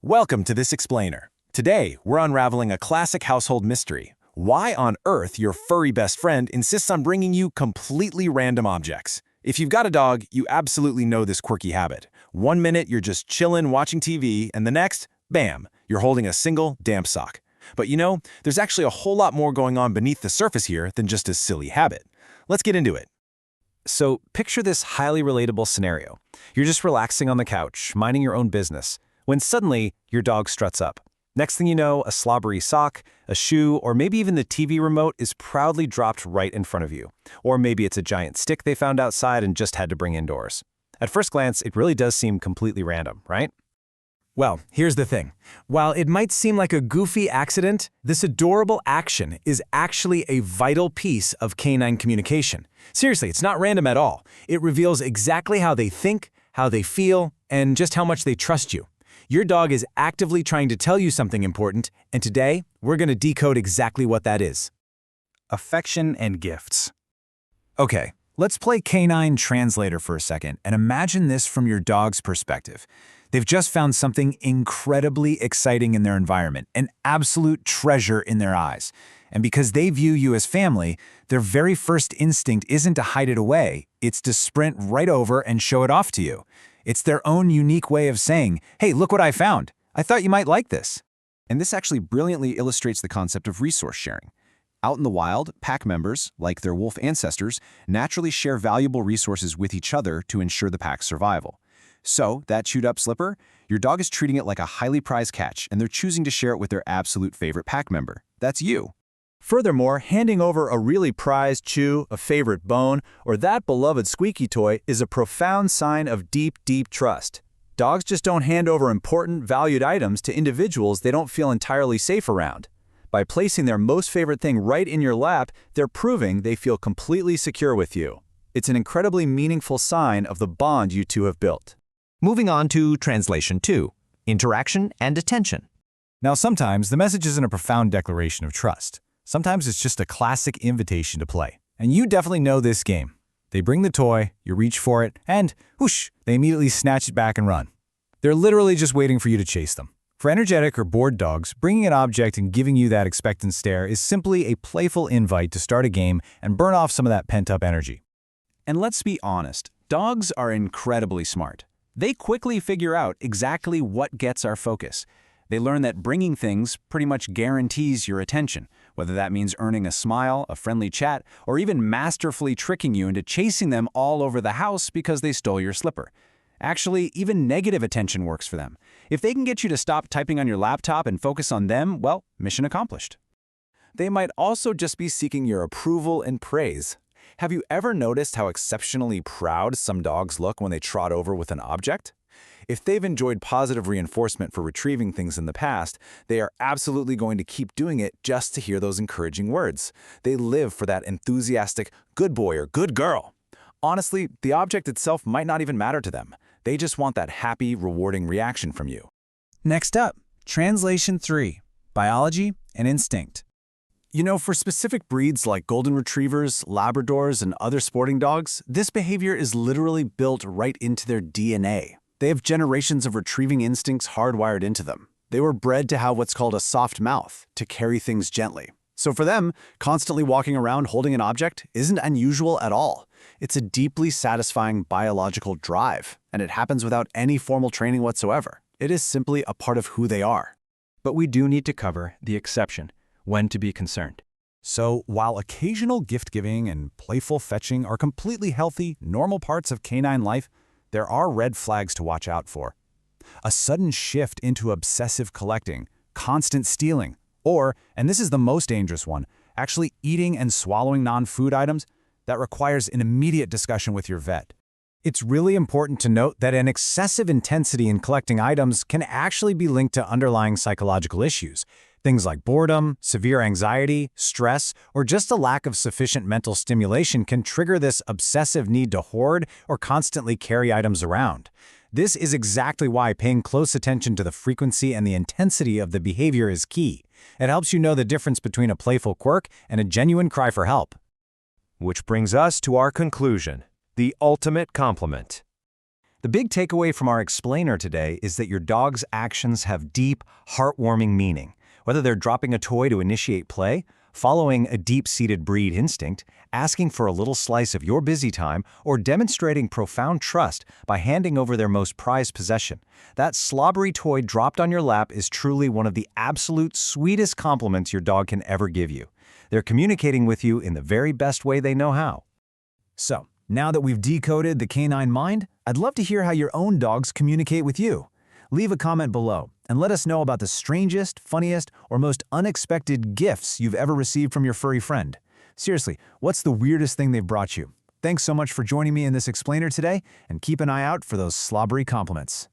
Welcome to This Explainer. Today, we're unraveling a classic household mystery. Why on earth your furry best friend insists on bringing you completely random objects? If you've got a dog, you absolutely know this quirky habit. One minute, you're just chillin' watching TV, and the next, bam, you're holding a single damp sock. But you know, there's actually a whole lot more going on beneath the surface here than just a silly habit. Let's get into it. So picture this highly relatable scenario. You're just relaxing on the couch, minding your own business, when suddenly your dog struts up. Next thing you know, a slobbery sock, a shoe, or maybe even the TV remote is proudly dropped right in front of you. Or maybe it's a giant stick they found outside and just had to bring indoors. At first glance, it really does seem completely random, right? Well, here's the thing. While it might seem like a goofy accident, this adorable action is actually a vital piece of canine communication. Seriously, it's not random at all. It reveals exactly how they think, how they feel, and just how much they trust you. Your dog is actively trying to tell you something important, and today, we're going to decode exactly what that is. Affection and gifts. Okay, let's play Canine Translator for a second and imagine this from your dog's perspective. They've just found something incredibly exciting in their environment, an absolute treasure in their eyes. And because they view you as family, their very first instinct isn't to hide it away, it's to sprint right over and show it off to you. It's their own unique way of saying, hey, look what I found. I thought you might like this. And this actually brilliantly illustrates the concept of resource sharing. Out in the wild, pack members, like their wolf ancestors, naturally share valuable resources with each other to ensure the pack's survival. So, that chewed-up slipper, your dog is treating it like a highly prized catch, and they're choosing to share it with their absolute favorite pack member. That's you. Furthermore, handing over a really prized chew, a favorite bone, or that beloved squeaky toy is a profound sign of deep, deep trust. Dogs just don't hand over important, valued items to individuals they don't feel entirely safe around. By placing their most favorite thing right in your lap, they're proving they feel completely secure with you. It's an incredibly meaningful sign of the bond you two have built. Moving on to Translation 2, Interaction and Attention. Now, sometimes the message isn't a profound declaration of trust. Sometimes it's just a classic invitation to play. And you definitely know this game. They bring the toy, you reach for it, and whoosh, they immediately snatch it back and run. They're literally just waiting for you to chase them. For energetic or bored dogs, bringing an object and giving you that expectant stare is simply a playful invite to start a game and burn off some of that pent-up energy. And let's be honest, dogs are incredibly smart. They quickly figure out exactly what gets our focus. They learn that bringing things pretty much guarantees your attention, whether that means earning a smile, a friendly chat, or even masterfully tricking you into chasing them all over the house because they stole your slipper. Actually, even negative attention works for them. If they can get you to stop typing on your laptop and focus on them, well, mission accomplished. They might also just be seeking your approval and praise. Have you ever noticed how exceptionally proud some dogs look when they trot over with an object? If they've enjoyed positive reinforcement for retrieving things in the past, they are absolutely going to keep doing it just to hear those encouraging words. They live for that enthusiastic good boy or good girl. Honestly, the object itself might not even matter to them. They just want that happy, rewarding reaction from you. Next up, Translation 3, Biology and Instinct. You know, for specific breeds like Golden Retrievers, Labradors, and other sporting dogs, this behavior is literally built right into their DNA. They have generations of retrieving instincts hardwired into them. They were bred to have what's called a soft mouth, to carry things gently. So for them, constantly walking around holding an object isn't unusual at all. It's a deeply satisfying biological drive, and it happens without any formal training whatsoever. It is simply a part of who they are. But we do need to cover the exception, when to be concerned. So, while occasional gift-giving and playful fetching are completely healthy, normal parts of canine life, there are red flags to watch out for. A sudden shift into obsessive collecting, constant stealing, or, and this is the most dangerous one, actually eating and swallowing non-food items, that requires an immediate discussion with your vet. It's really important to note that an excessive intensity in collecting items can actually be linked to underlying psychological issues. Things like boredom, severe anxiety, stress, or just a lack of sufficient mental stimulation can trigger this obsessive need to hoard or constantly carry items around. This is exactly why paying close attention to the frequency and the intensity of the behavior is key. It helps you know the difference between a playful quirk and a genuine cry for help. Which brings us to our conclusion, the ultimate compliment. The The big takeaway from our explainer today is that your dog's actions have deep, heartwarming meaning. Whether they're dropping a toy to initiate play, following a deep-seated breed instinct, asking for a little slice of your busy time, or demonstrating profound trust by handing over their most prized possession, that slobbery toy dropped on your lap is truly one of the absolute sweetest compliments your dog can ever give you. They're communicating with you in the very best way they know how. So, now that we've decoded the canine mind, I'd love to hear how your own dogs communicate with you. Leave a comment below and let us know about the strangest, funniest, or most unexpected gifts you've ever received from your furry friend. Seriously, what's the weirdest thing they've brought you? Thanks so much for joining me in this explainer today, and keep an eye out for those slobbery compliments.